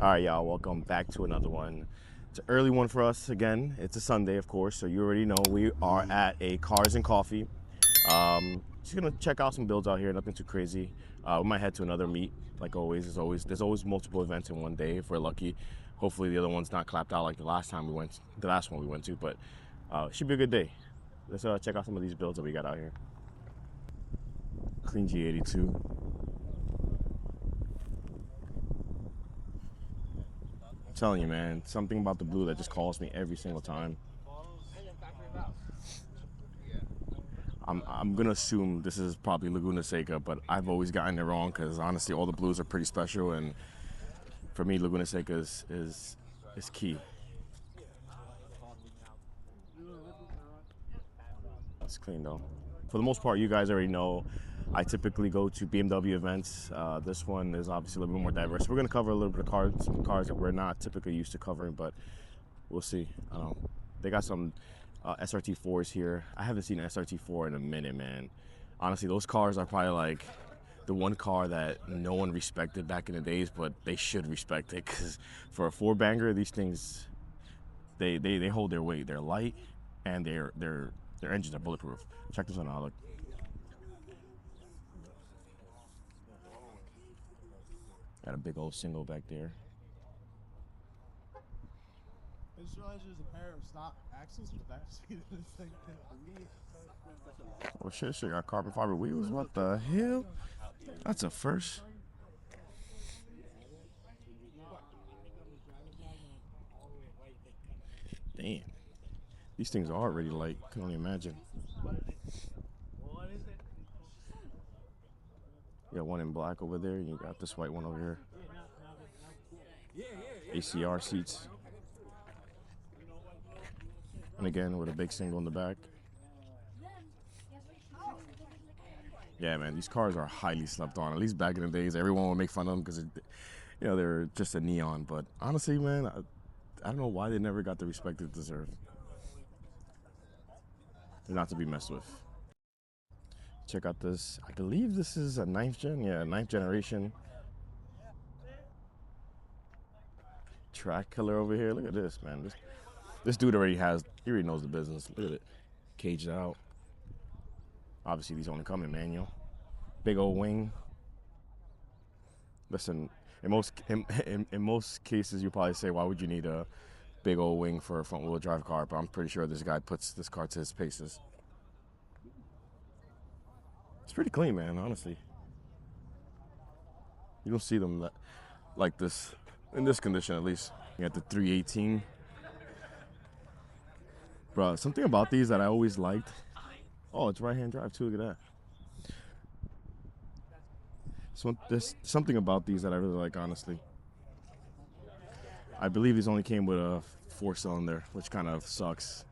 All right, y'all, welcome back to another one. It's an early one for us again. It's a Sunday, of course, so you already know we are at a Cars and Coffee. Just gonna check out some builds out here, nothing too crazy. We might head to another meet, like always. There's always multiple events in one day if we're lucky. Hopefully the other one's not clapped out like the last one we went to, but it should be a good day. Let's check out some of these builds that we got out here. Clean G82. I'm telling you, man, something about the blue that just calls me every single time. I'm gonna assume this is probably Laguna Seca, but I've always gotten it wrong because honestly, all the blues are pretty special, and for me, Laguna Seca is key. It's clean though. For the most part, you guys already know I typically go to BMW events. This one is obviously a little bit more diverse. We're gonna cover a little bit of some cars that we're not typically used to covering, but we'll see. They got some SRT4s here. I haven't seen an SRT4 in a minute, man. Honestly, those cars are probably like the one car that no one respected back in the days, but they should respect it because for a four banger, these things they hold their weight. They're light and their engines are bulletproof. Check this one out. Look. Got a big old single back there. I just realized there's a pair of stock axles with that speed in this thing. Oh shit, shit got carbon fiber wheels. What the hell? That's a first. Damn. These things are already light. Can only imagine. You got one in black over there, and you got this white one over here. ACR seats. And again, with a big single in the back. Yeah, man, these cars are highly slept on. At least back in the days, everyone would make fun of them because, they're just a neon. But honestly, man, I don't know why they never got the respect they deserve. They're not to be messed with. Check out this. I believe this is a 9th gen. Yeah, 9th generation. Track killer over here. Look at this, man. This dude already knows the business. Look at it. Caged out. Obviously, these only come in manual. Big old wing. Listen, in most cases, you probably say, why would you need a big old wing for a front-wheel drive car? But I'm pretty sure this guy puts this car to his paces. It's pretty clean, man, honestly. You don't see them like this, in this condition at least. You got the 318. Bro, something about these that I always liked. Oh, it's right-hand drive too, look at that. So there's something about these that I really like, honestly. I believe these only came with a 4-cylinder, which kind of sucks.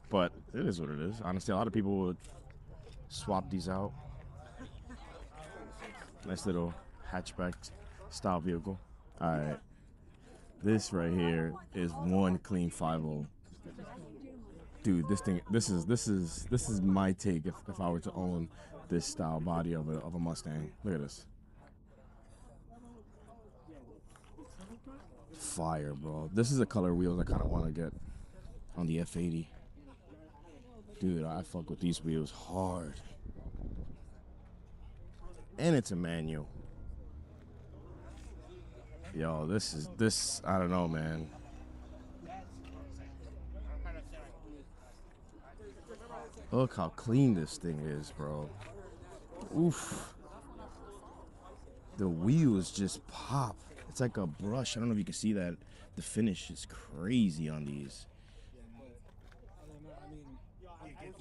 But it is what it is. Honestly, a lot of people would swap these out. Nice little hatchback style vehicle. All right, this right here is one clean 5.0. Dude, this is my take if I were to own this style body of a Mustang. Look at this. Fire, bro. This is the color wheels I kind of want to get on the F80. Dude, I fuck with these wheels hard. And it's a manual. Yo, I don't know, man. Look how clean this thing is, bro. Oof. The wheels just pop. It's like a brush. I don't know if you can see that. The finish is crazy on these.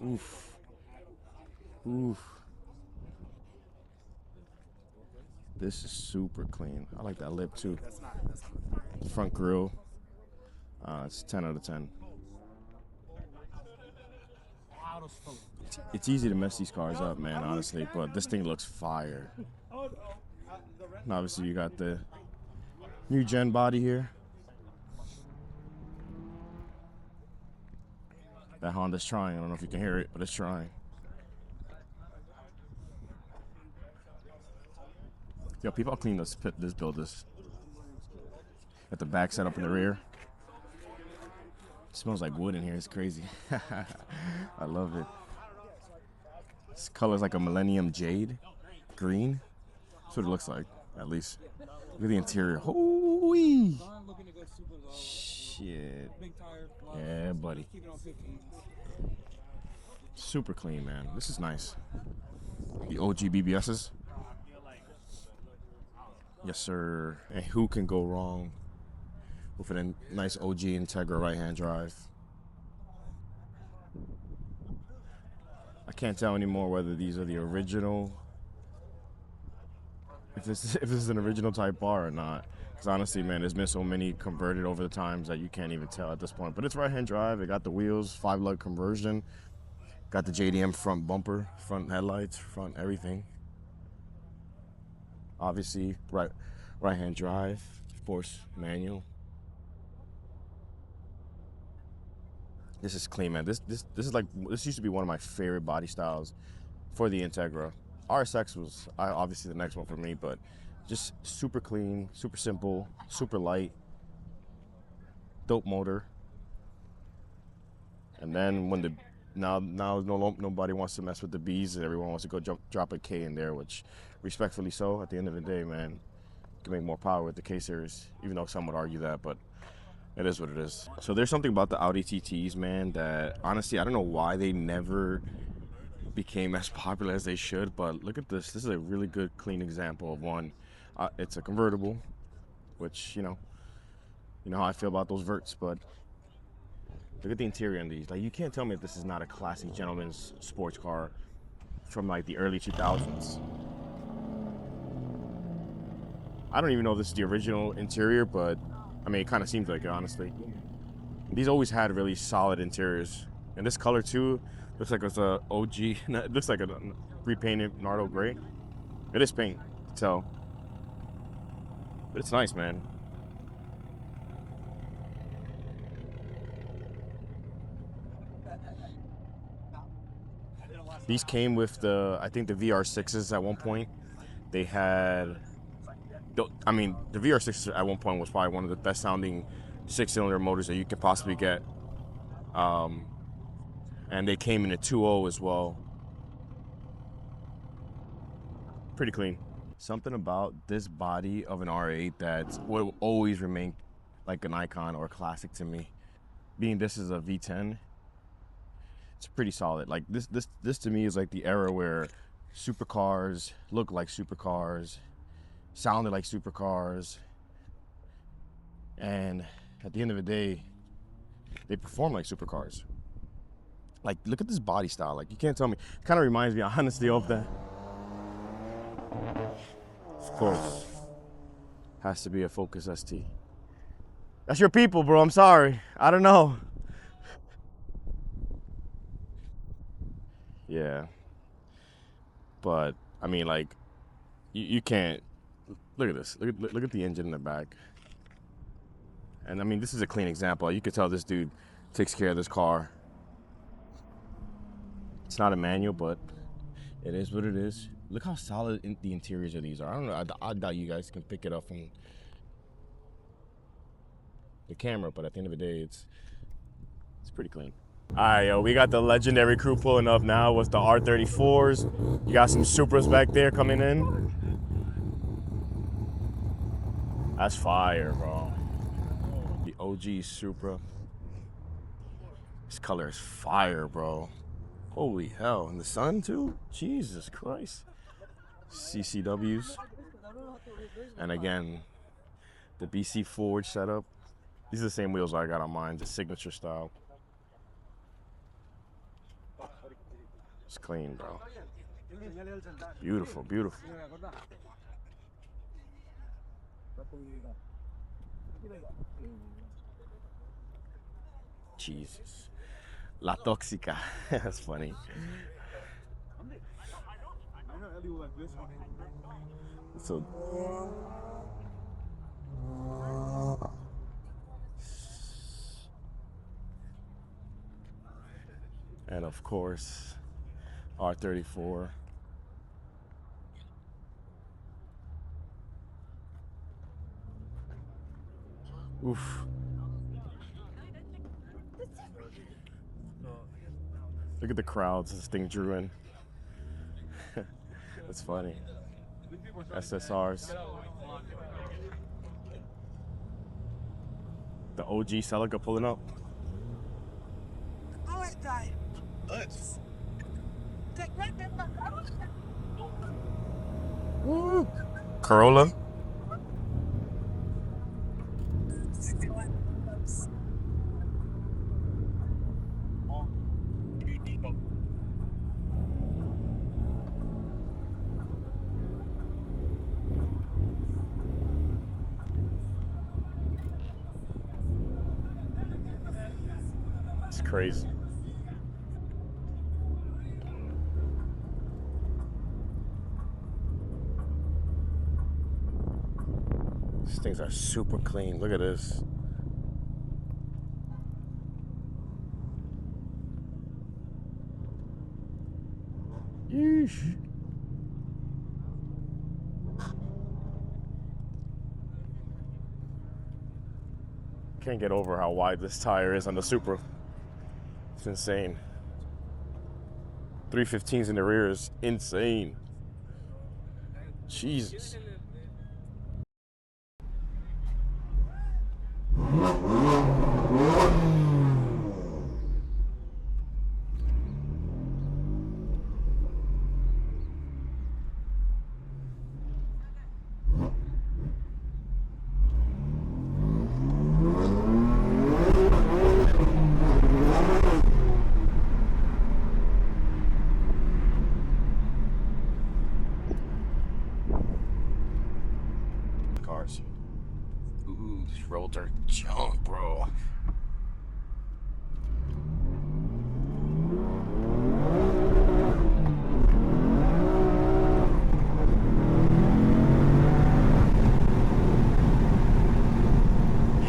Oof. Oof. This is super clean. I like that lip too. The front grille. It's 10 out of 10. It's easy to mess these cars up, man, honestly, but this thing looks fire. And obviously, you got the new gen body here. That Honda's trying. I don't know if you can hear it, but it's trying. Yo, people clean this build this. Got the back set up in the rear. It smells like wood in here. It's crazy. I love it. This color's like a Millennium Jade green. That's what it looks like, at least. Look at the interior. Holy shit. Yeah, buddy. Super clean, man. This is nice. The OG BBSs. Yes, sir. And who can go wrong with a nice OG Integra right-hand drive? I can't tell anymore whether these are the original, if this is an original Type R or not. Because honestly, man, there's been so many converted over the times that you can't even tell at this point. But it's right-hand drive. It got the wheels, 5-lug conversion. Got the JDM front bumper, front headlights, front everything. Obviously, right-hand drive, of course, manual. This is clean, man. This used to be one of my favorite body styles for the Integra. RSX was obviously the next one for me, but just super clean, super simple, super light, dope motor. And then when the now nobody wants to mess with the Bs, and everyone wants to go drop a K in there, which respectfully so. At the end of the day, man, you can make more power with the K series, even though some would argue that, but it is what it is. So there's something about the Audi TTs, man, that honestly I don't know why they never became as popular as they should. But look at this. This is a really good, clean example of one. It's a convertible, which you know how I feel about those verts, but look at the interior on these. Like, you can't tell me that this is not a classic gentleman's sports car from like the early 2000s. I don't even know if this is the original interior, but I mean, it kind of seems like it, honestly. These always had really solid interiors. And this color too, looks like it's a OG, it looks like a repainted Nardo gray. It is paint, to tell. But it's nice, man. These came with I think the VR6s at one point. They had, I mean, the VR6 at one point was probably one of the best sounding 6-cylinder motors that you could possibly get. And they came in a 2.0 as well. Pretty clean. Something about this body of an R8 that will always remain like an icon or a classic to me. Being this is a V10, it's pretty solid. Like this to me is like the era where supercars look like supercars, sounded like supercars, and at the end of the day, they perform like supercars. Like, look at this body style. Like, you can't tell me. It kind of reminds me, honestly, of that. Of course, has to be a Focus ST. That's your people, bro. I'm sorry. I don't know. Yeah. But I mean, like, you can't. Look at this. Look at the engine in the back. And I mean, this is a clean example. You could tell this dude takes care of this car. It's not a manual, but it is what it is. Look how solid the interiors of these are. I don't know. I doubt you guys can pick it up from the camera, but at the end of the day, it's pretty clean. All right, yo, we got the legendary crew pulling up now with the R34s. You got some Supras back there coming in. That's fire, bro. The OG Supra. This color is fire, bro. Holy hell. In the sun, too? Jesus Christ. CCWs. And again, the BC Forge setup. These are the same wheels I got on mine, the signature style. It's clean, bro. Beautiful, beautiful. Jesus. La Tóxica. That's funny. So. And of course, R34. Oof. Look at the crowds this thing drew in. That's funny. SSRs. The OG Celica pulling up. Woo. Corolla. It's crazy. These things are super clean. Look at this. Yeesh. Can't get over how wide this tire is on the Supra. It's insane. 315s in the rear is insane. Jesus. Cars. Ooh, these roads are junk, bro.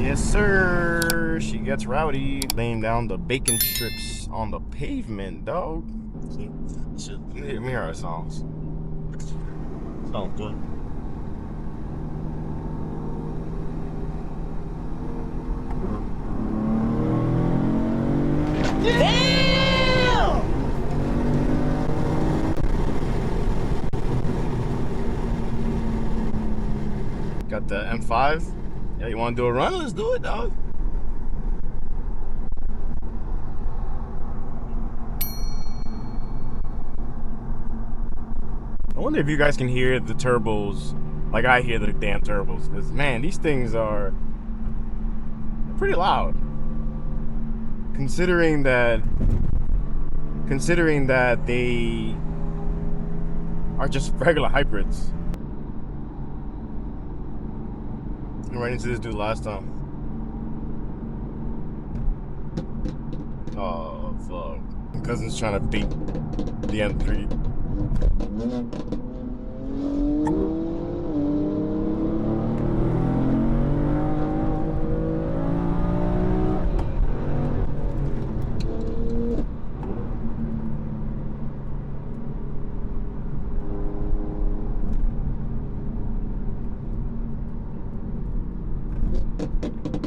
Yes, sir. She gets rowdy, laying down the bacon strips on the pavement, dog. Let me hear our songs. Sounds good. Damn! Got the M5. Yeah, you want to do a run? Let's do it, dog. I wonder if you guys can hear the turbos like I hear the damn turbos. Because, man, these things are pretty loud. Considering that they are just regular hybrids. I ran into this dude last time. Oh fuck. My cousin's trying to beat the M3.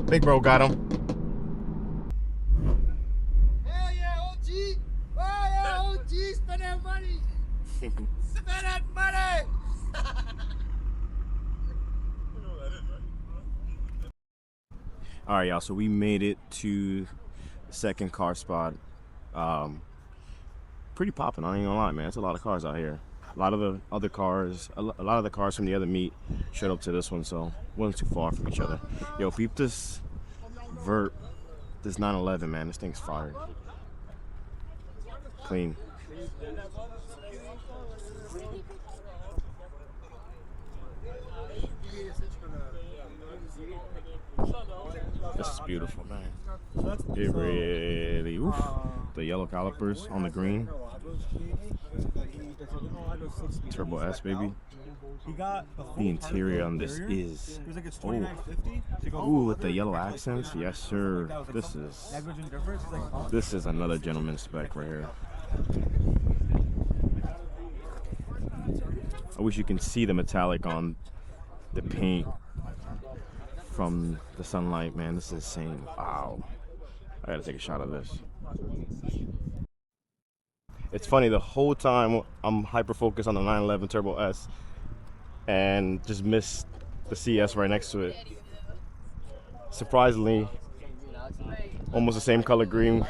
Big bro got him. Hell yeah, OG! Oh yeah, OG! Spend that money! Spend that money! All right, y'all. So we made it to the second car spot. Pretty popping. I ain't gonna lie, man. It's a lot of cars out here. A lot of the other cars, a lot of the cars from the other meet showed up to this one, so wasn't too far from each other. Yo, peep this vert, this 911, man. This thing's fire. Clean. This is beautiful, man. It really, oof. The yellow calipers on the green. Turbo S, baby. The interior on this is, ooh, with the yellow accents. Yes, sir. This is another gentleman's spec right here. I wish you can see the metallic on the paint. from the sunlight, man. This is insane. Wow. I gotta take a shot of this. It's funny, the whole time I'm hyper focused on the 911 Turbo S and just missed the CS right next to it. Surprisingly, almost the same color green,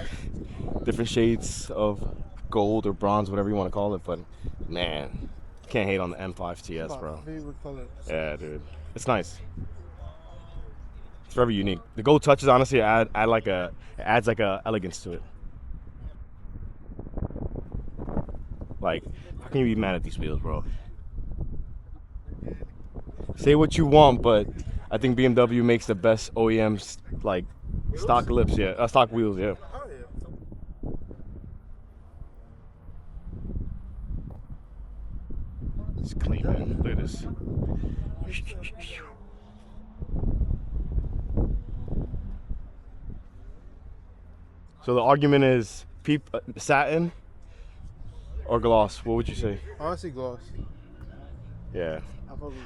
different shades of gold or bronze, whatever you want to call it, but man, can't hate on the M5 TS, bro. Favorite color. Yeah, dude. It's nice. It's very unique. The gold touches honestly adds like a elegance to it. Like, how can you be mad at these wheels, bro? Say what you want, but I think BMW makes the best OEMs like stock lips, yeah, stock wheels, yeah. Oh, yeah. It's clean, man. Look at this. So the argument is satin or gloss. What would you say? Honestly, gloss. Yeah.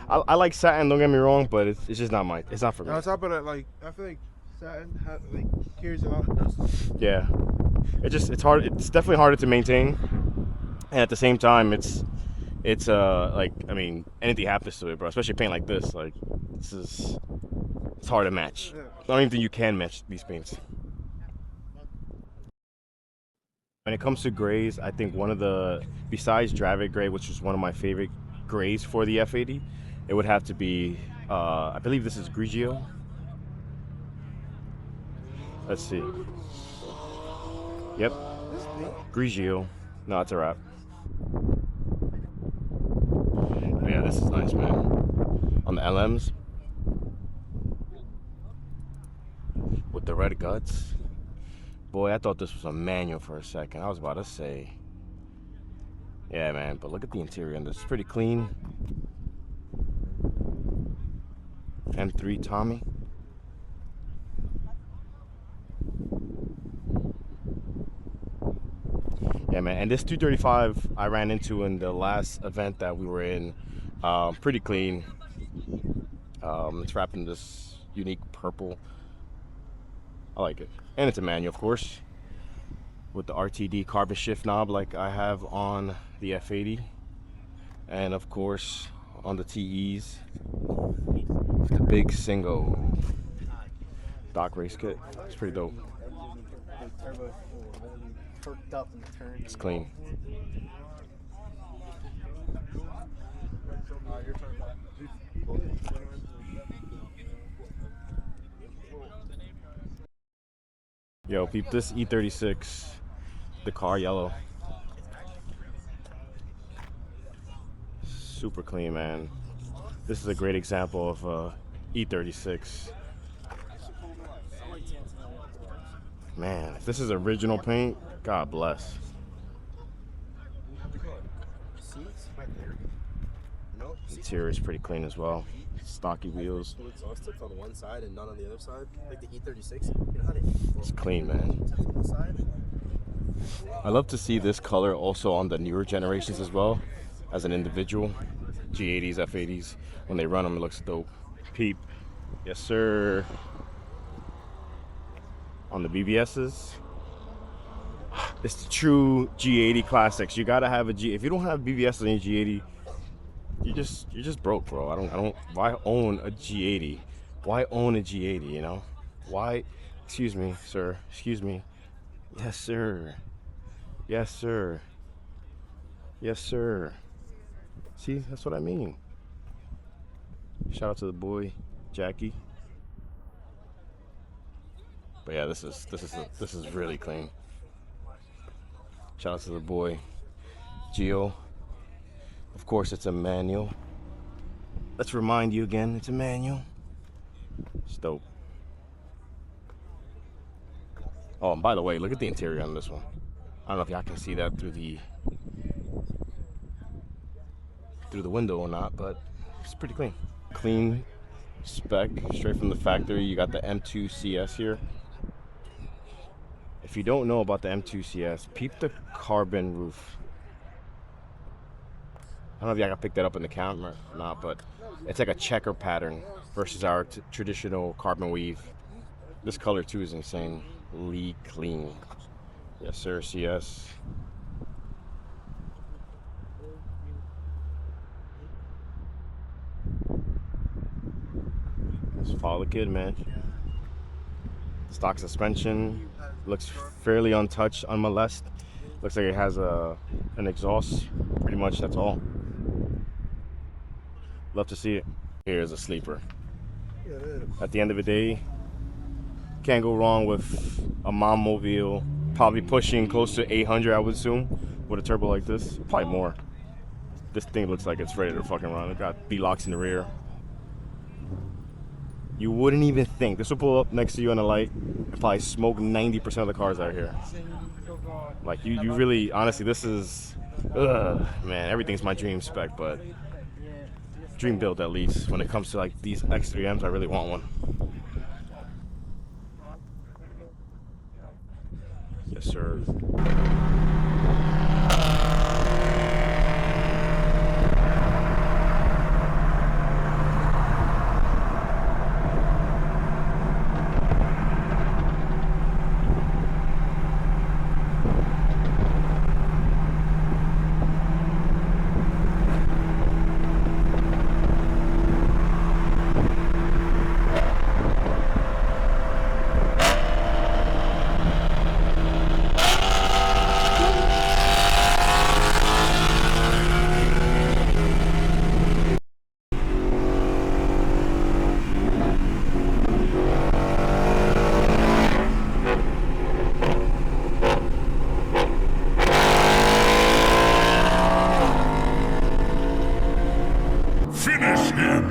I like satin, don't get me wrong, but it's just not mine. It's not for me. On top of that, like, I feel like satin carries a lot of dust. Yeah. It's hard. It's definitely harder to maintain, and at the same time, it's like, I mean, anything happens to it, bro. Especially paint like this, like it's hard to match. Yeah. I don't even think you can match these paints. When it comes to grays, I think one of the, besides Dravit Gray, which is one of my favorite grays for the F80, it would have to be, I believe this is Grigio. Let's see. Yep. Grigio. No, it's a wrap. Yeah, this is nice, man. On the LMs. With the red guts. Boy, I thought this was a manual for a second. I was about to say. Yeah, man, but look at the interior on this. It's pretty clean. M3 Tommy. Yeah, man, and this 235 I ran into in the last event that we were in. Pretty clean. It's wrapped in this unique purple. I like it. And it's a manual, of course, with the RTD carbon shift knob like I have on the F80. And of course, on the TEs, the big single stock race kit. It's pretty dope. It's clean. Yo, peep this E36, the car yellow. Super clean, man. This is a great example of E36. Man, if this is original paint, God bless. Interior is pretty clean as well. Stocky wheels. Exhaust tips on one side and none on the other side, like the E36. You know how they It's clean, man. on the side? I love to see this color also on the newer generations as well, as an individual. G80s, F80s, when they run them, it looks dope. Peep. Yes, sir. On the BBSs, it's the true G80 classics. You gotta have a G. If you don't have BBS on your G80, you're just broke, bro. I don't. Why own a G80? Why own a G80? You know? Why? Excuse me, sir. Excuse me. Yes, sir. Yes, sir. Yes, sir. See, that's what I mean. Shout out to the boy, Jackie. But yeah, this is really clean. Shout out to the boy, Gio. Of course, it's a manual. Let's remind you again, it's a manual. It's dope. Oh, and by the way, look at the interior on this one. I don't know if y'all can see that through the window or not, but it's pretty clean. Clean spec, straight from the factory. You got the M2 CS here. If you don't know about the M2 CS, peep the carbon roof. I don't know if y'all can pick that up in the camera or not, but it's like a checker pattern versus our traditional carbon weave. This color too is insane. Lee clean. Yes, sir. CS. Just follow the kid, man. Stock suspension. Looks fairly untouched, unmolested. Looks like it has an exhaust. Pretty much, that's all. Love to see it. Here's a sleeper. At the end of the day, can't go wrong with a mom mobile. Probably pushing close to 800, I would assume, with a turbo like this. Probably more. This thing looks like it's ready to fucking run. It got B-locks in the rear. You wouldn't even think. This will pull up next to you on the light and probably smoke 90% of the cars out here. Like, you really, honestly, this is, man, everything's my dream spec, but dream build at least. When it comes to like these X3Ms, I really want one. Yes, sir. Finish him!